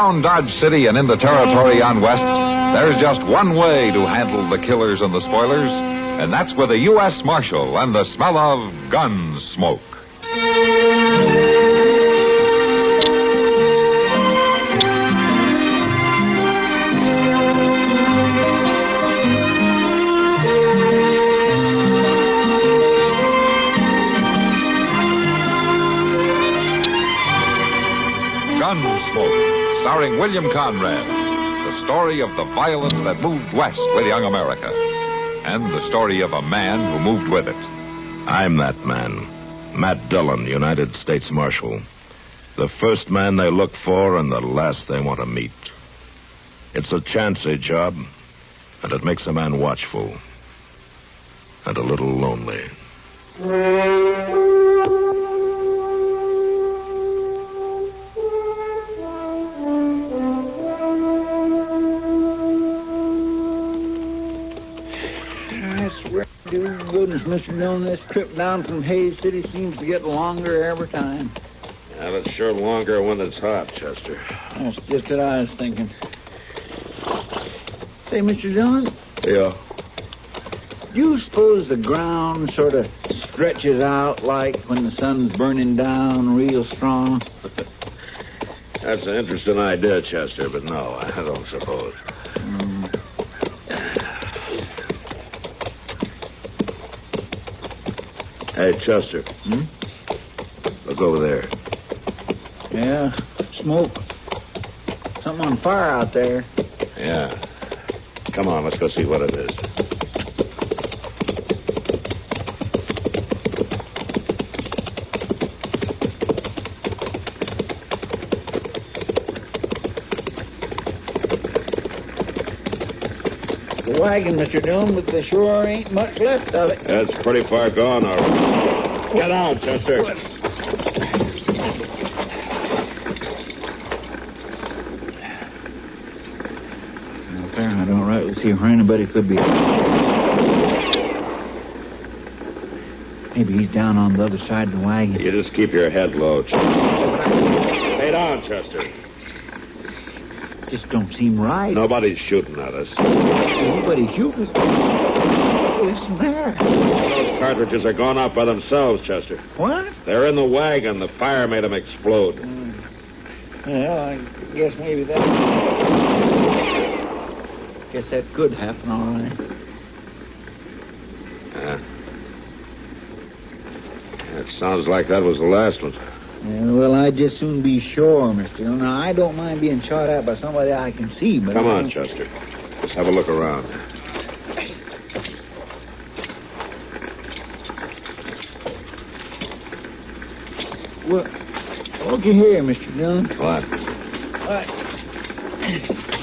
Around Dodge City and in the territory on west, there's just one way to handle the killers and the spoilers, and that's with a U.S. Marshal and the smell of Gunsmoke. Gunsmoke, starring William Conrad. The story of the violence that moved west with young America. And the story of a man who moved with it. I'm that man. Matt Dillon, United States Marshal. The first man they look for and the last they want to meet. It's a chancy job, and it makes a man watchful. And a little lonely. Goodness, Mr. Dillon, this trip down from Hayes City seems to get longer every time. Yeah, but it's sure longer when it's hot, Chester. That's just what I was thinking. Say, Mr. Dillon. Yeah? Do you suppose the ground sort of stretches out like when the sun's burning down real strong? That's an interesting idea, Chester, but no, I don't suppose. Hey, Chester. Look over there. Yeah, smoke. Something on fire out there. Yeah. Come on, let's go see what it is. The wagon, Mr. Dillon, but there sure ain't much left of it. That's pretty far gone, all right. Get out, Chester. What? I don't rightly see where anybody could be. Maybe he's down on the other side of the wagon. You just keep your head low, Chester. Stay down, Chester. Just don't seem right. Nobody's shooting at us. Nobody's shooting. Listen there. Those cartridges are gone off by themselves, Chester. What? They're in the wagon. The fire made them explode. Well, I guess maybe that... Guess that could happen, all right. It sounds like that was the last one. Yeah, well, I'd just soon be sure, Mr. Dillon. Now, I don't mind being shot at by somebody I can see, but... Come on, Chester. Let's have a look around. Well, looky here, Mr. Dillon. What?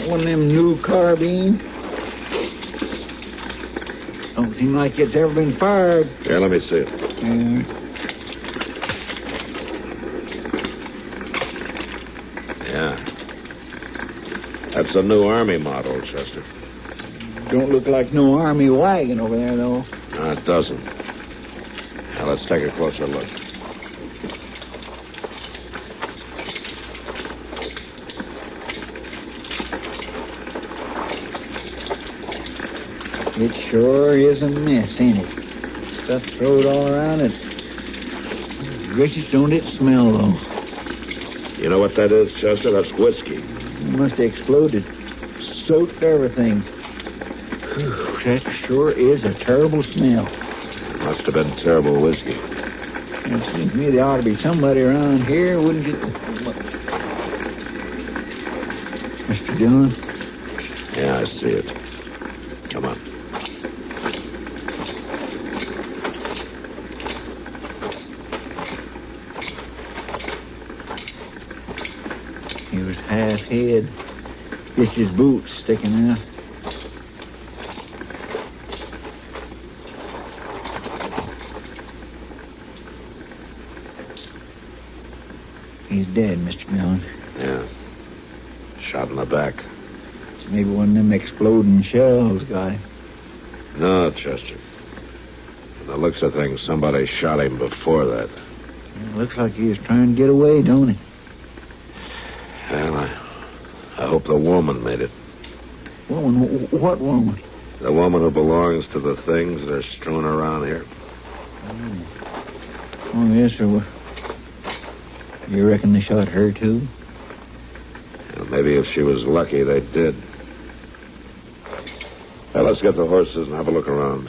One of them new carbines. Don't seem like it's ever been fired. Here, let me see it. Yeah. That's a new Army model, Chester. Don't look like no Army wagon over there, though. No, it doesn't. Now, let's take a closer look. It sure is a mess, ain't it? Stuff thrown all around it. Gracious, don't it smell, though? You know what that is, Chester? That's whiskey. It must have exploded. Soaked everything. Whew, that sure is a terrible smell. Must have been terrible whiskey. It seems to me there ought to be somebody around here, wouldn't it? Mr. Dillon? Yeah, I see it. Come on. He was half hid. Just his boots sticking out. He's dead, Mr. Dillon. Yeah. Shot in the back. Maybe one of them exploding shells got him. No, Chester. From the looks of things, somebody shot him before that. It looks like he was trying to get away, don't he? Well, hope the woman made it. Woman? What woman? The woman who belongs to the things that are strewn around here. Oh, yes, sir. Well, you reckon they shot her, too? Well, maybe if she was lucky, they did. Now, let's get the horses and have a look around.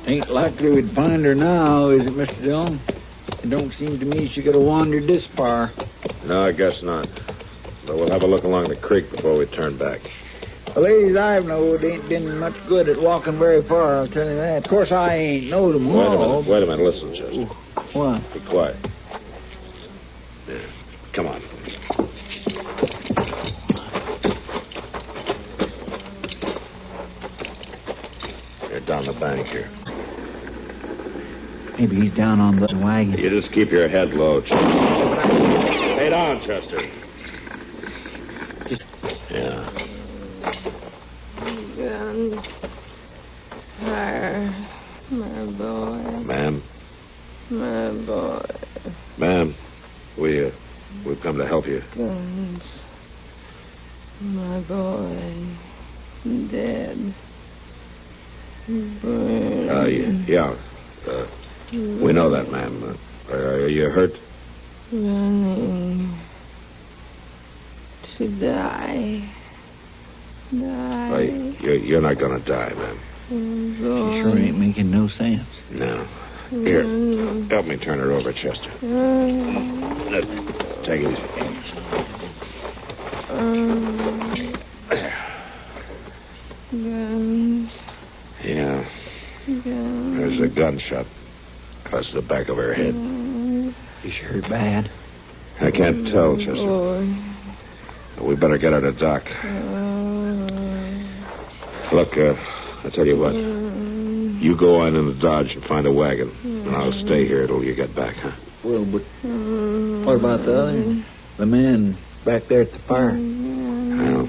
Ain't likely we'd find her now, is it, Mr. Dillon? It don't seem to me she could have wandered this far. No, I guess not. But we'll have a look along the creek before we turn back. The ladies I've knowed ain't been much good at walking very far, I'll tell you that. Of course, I ain't knowed them all. Wait a minute. Listen, Chester. What? Be quiet. Yeah. Come on. You're down the bank here. Maybe he's down on the wagon. You just keep your head low, Chester. Stay down, Chester. Yeah. Guns. Fire. My boy. Ma'am? My boy. Ma'am, we've come to help you. Guns. My boy. Dead. Burned. Yeah. We know that, ma'am. Are you hurt? Running. To die. You're not going to die, ma'am. She sure ain't making no sense. No. Here, help me turn her over, Chester. Take it easy. Guns. Yeah. Guns. There's a gunshot across the back of her head. Is she hurt bad? I can't tell, Chester. Boy. We better get her to doc. Look, I'll tell you what. You go on in the Dodge and find a wagon, and I'll stay here till you get back, huh? Well, but what about the other? The man back there at the fire? Well,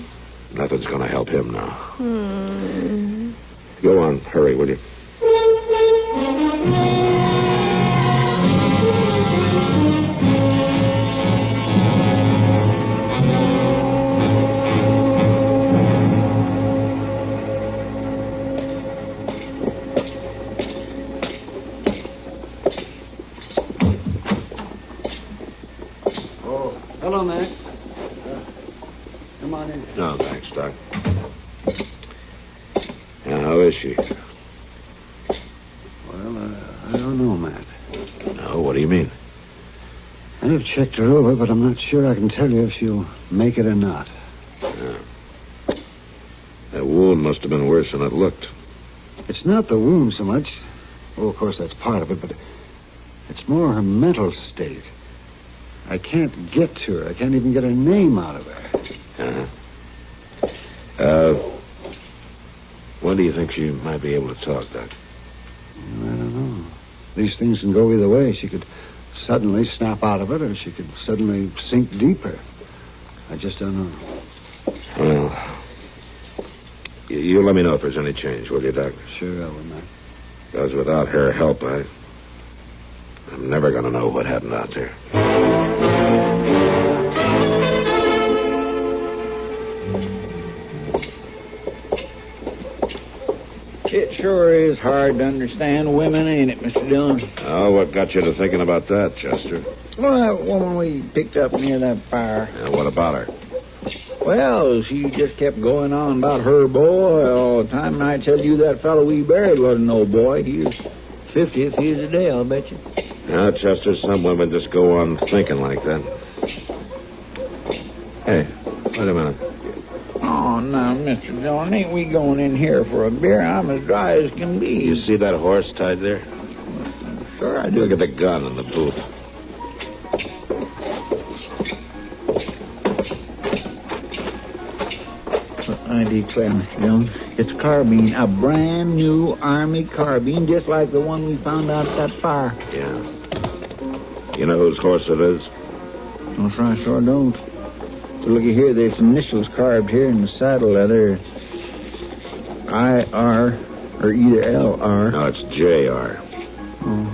nothing's going to help him now. Go on. Hurry, will you? Hello, Mac. Come on in. No, thanks, Doc. Now, how is she? Well, I don't know, Matt. No, what do you mean? I've checked her over, but I'm not sure I can tell you if she'll make it or not. Yeah. That wound must have been worse than it looked. It's not the wound so much. Oh, of course, that's part of it, but it's more her mental state. I can't get to her. I can't even get her name out of her. When do you think she might be able to talk, Doc? I don't know. These things can go either way. She could suddenly snap out of it, or she could suddenly sink deeper. I just don't know. Well, you let me know if there's any change, will you, Doc? Sure I will, Matt. Because without her help, I'm never going to know what happened out there. It sure is hard to understand women, ain't it, Mr. Dillon? Oh, what got you to thinking about that, Chester? Well, that woman we picked up near that fire. What about her? Well, she just kept going on about her boy all the time, and I tell you that fellow we buried wasn't no boy. He was 50th years a day, I'll bet you. Now, Chester, some women just go on thinking like that. Hey, wait a minute. Oh, now, Mr. Dillon, ain't we going in here for a beer? I'm as dry as can be. You see that horse tied there? Sure I do. Look at the gun in the boot. I declare, Mr. Dillon. It's a carbine, a brand new Army carbine, just like the one we found out at that fire. Yeah. You know whose horse it is? No, sir, I sure don't. So looky here, there's some initials carved here in the saddle leather. I.R. or either L.R. No, it's J.R. Oh.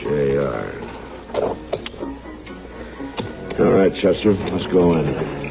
J.R. All right, Chester, let's go in.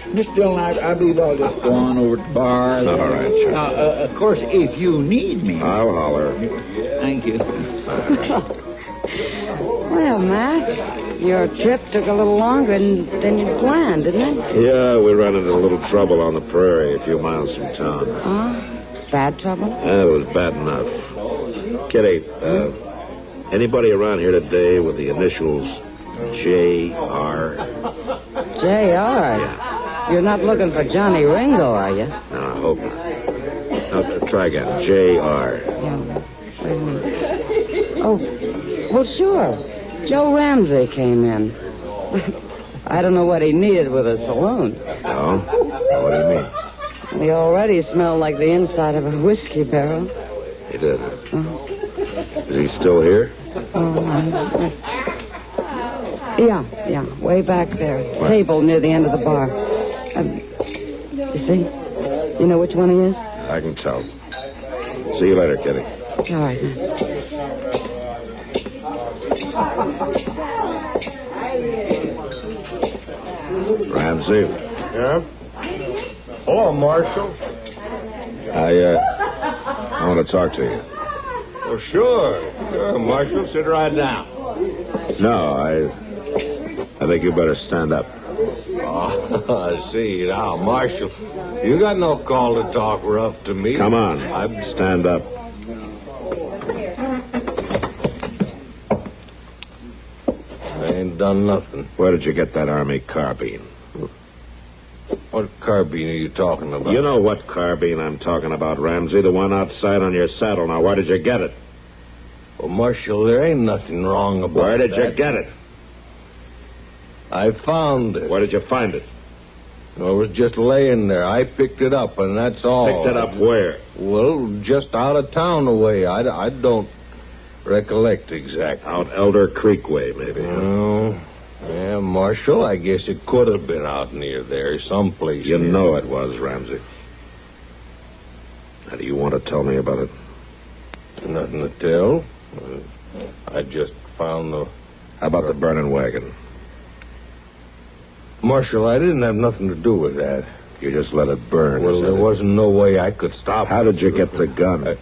Mr. Dillon, I believe I'll just go on over to the bar. All right, sure. Now, of course, if you need me. I'll holler. Thank you. Well, Matt, your trip took a little longer than you'd planned, didn't it? Yeah, we ran into a little trouble on the prairie a few miles from town. Oh? Bad trouble? It was bad enough. Kitty, anybody around here today with the initials J.R.? J.R.? Yeah. You're not looking for Johnny Ringo, are you? No, I hope not. Now, try again. J.R. Yeah. Wait a minute. Oh, well, sure. Joe Ramsey came in. I don't know what he needed with a saloon. Oh? What do you mean? He already smelled like the inside of a whiskey barrel. He did. Is he still here? Yeah, way back there. What? Table near the end of the bar. You see? You know which one he is? I can tell. See you later, Kitty. All right. Ramsey. Yeah? Hello, Marshal. I want to talk to you. Oh, sure, Marshal. Sit right down. No, I think you better stand up. Oh, I see. Now, Marshal, you got no call to talk rough to me. Come on. Stand up. I ain't done nothing. Where did you get that Army carbine? What carbine are you talking about? You know what carbine I'm talking about, Ramsey. The one outside on your saddle. Now, where did you get it? Well, Marshal, there ain't nothing wrong about Where did that. you get it? I found it. Where did you find it? It was just laying there. I picked it up, and that's all. Picked it up where? Well, just out of town away. I don't recollect exactly. Out Elder Creek way, maybe. Oh, yeah, Marshal, I guess it could have been out near there, someplace. You near know it was, Ramsey. Now, do you want to tell me about it? Nothing to tell. I just found the... How about the burning wagon? Marshal, I didn't have nothing to do with that. You just let it burn. Well, there wasn't no way I could stop it. How did you get the gun?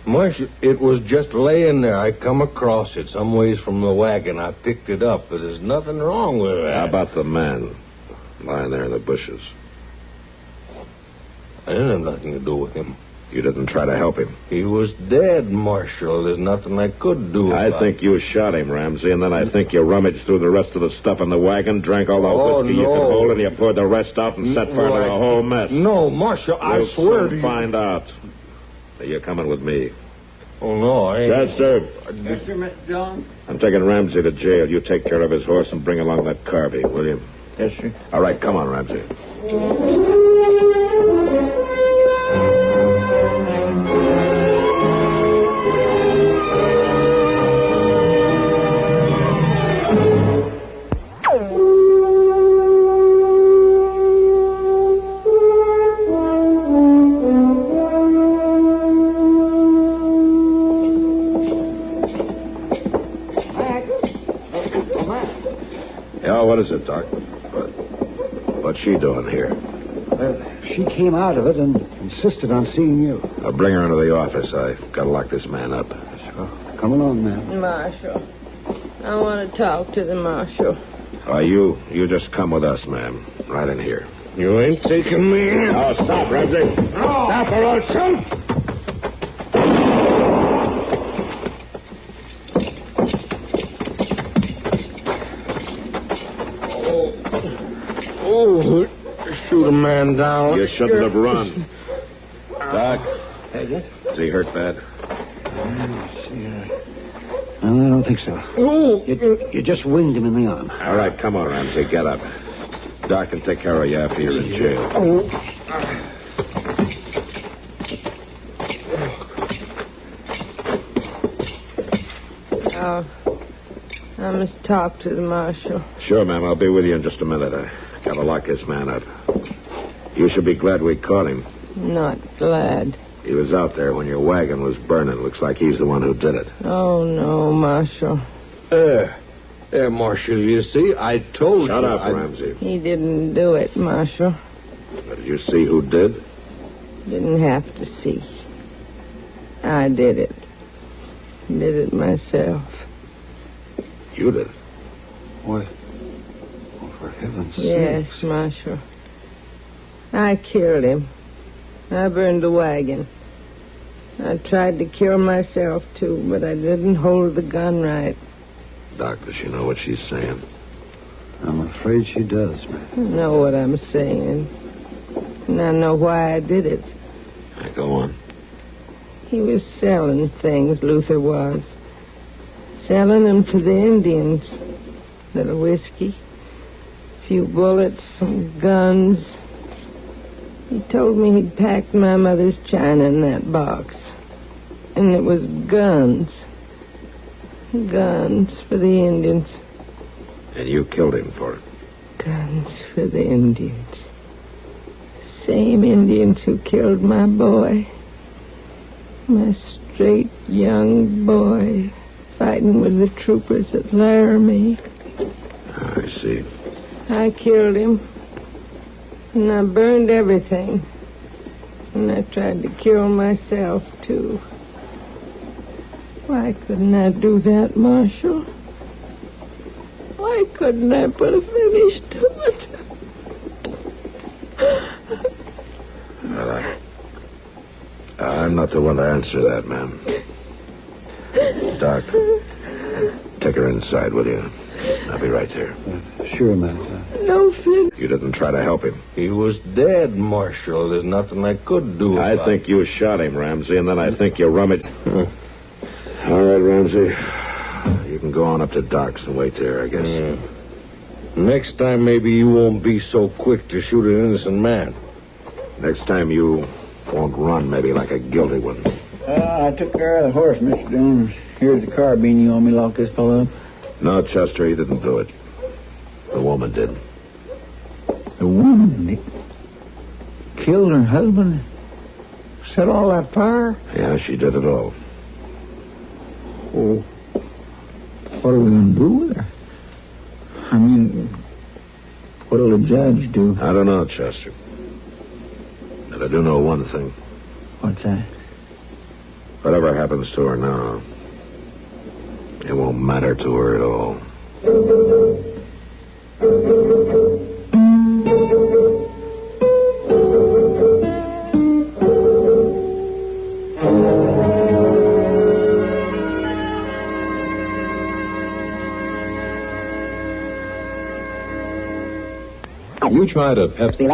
Marshal, it was just laying there. I come across it some ways from the wagon. I picked it up, but there's nothing wrong with that. How about the man lying there in the bushes? I didn't have nothing to do with him. You didn't try to help him? He was dead, Marshal. There's nothing I could do about I think you shot him, Ramsey, and then I think you rummaged through the rest of the stuff in the wagon, drank all the whiskey you could hold, and you poured the rest out and set fire to the whole mess. No, Marshal, I We'll swear to soon you. find out. You're coming with me. Oh, no, I ain't. Chester, Yes, sir, Mr. Dillon. I'm taking Ramsey to jail. You take care of his horse and bring along that carbine, will you? Yes, sir. All right, come on, Ramsey. What is it, Doc? What's she doing here? She came out of it and insisted on seeing you. I'll bring her into the office. I've got to lock this man up. Well, come along, man. Marshal. I want to talk to the marshal. You just come with us, ma'am. Right in here. You ain't taking me. Oh, stop, Ramsey. No. Stop or I'll shoot. Oh, shoot a man down. You shouldn't have run. Doc, Hey, is he hurt bad? No, I don't think so. Oh. You just winged him in the arm. All right, come on, Ramsey. Get up. Doc can take care of you after you're in jail. Oh, I must talk to the marshal. Sure, ma'am. I'll be with you in just a minute. I gotta lock this man up. You should be glad we caught him. Not glad. He was out there when your wagon was burning. Looks like he's the one who did it. Oh, no, Marshal. There, Marshal, you see, I told Shut you. up, Ramsey. He didn't do it, Marshal. Did you see who did? Didn't have to see. I did it. Did it myself. You did it. What? Oh, for heaven's sake. Yes, Marshal. I killed him. I burned the wagon. I tried to kill myself, too, but I didn't hold the gun right. Doc, does she know what she's saying? I'm afraid she does, man. I know what I'm saying. And I know why I did it. Go on. He was selling things, Luther was. Selling them to the Indians. Little whiskey, a few bullets, some guns. He told me he'd packed my mother's china in that box. And it was guns. Guns for the Indians. And you killed him for it. Guns for the Indians. Same Indians who killed my boy. My straight young boy fighting with the troopers at Laramie. I see. I killed him. And I burned everything. And I tried to kill myself, too. Why couldn't I do that, Marshal? Why couldn't I put a finish to it? Well, I'm not the one to answer that, ma'am. Doc, take her inside, will you? I'll be right there. Sure, Matt. No finish. You didn't try to help him. He was dead, Marshal. There's nothing I could do about I think you shot him, Ramsey, and then I think you rummaged. All right, Ramsey. You can go on up to Doc's and wait there, I guess. Next time, maybe you won't be so quick to shoot an innocent man. Next time you won't run maybe like a guilty one. I took care of the horse, Mr. Dillon. Here's the carbine you want me to lock this fellow up. No, Chester, he didn't do it. The woman did. The woman? They killed her husband? Set all that fire? Yeah, she did it all. Oh, what are we going to do with her? I mean, what'll the judge do? I don't know, Chester. But I do know one thing. What's that? Whatever happens to her now, it won't matter to her at all. You tried a Pepsi.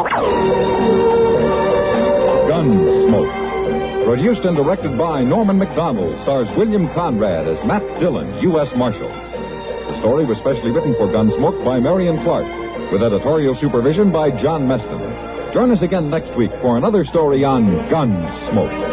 Gunsmoke. Produced and directed by Norman Macdonnell, stars William Conrad as Matt Dillon, U.S. Marshal. The story was specially written for Gunsmoke by Marion Clark, with editorial supervision by John Meston. Join us again next week for another story on Gunsmoke.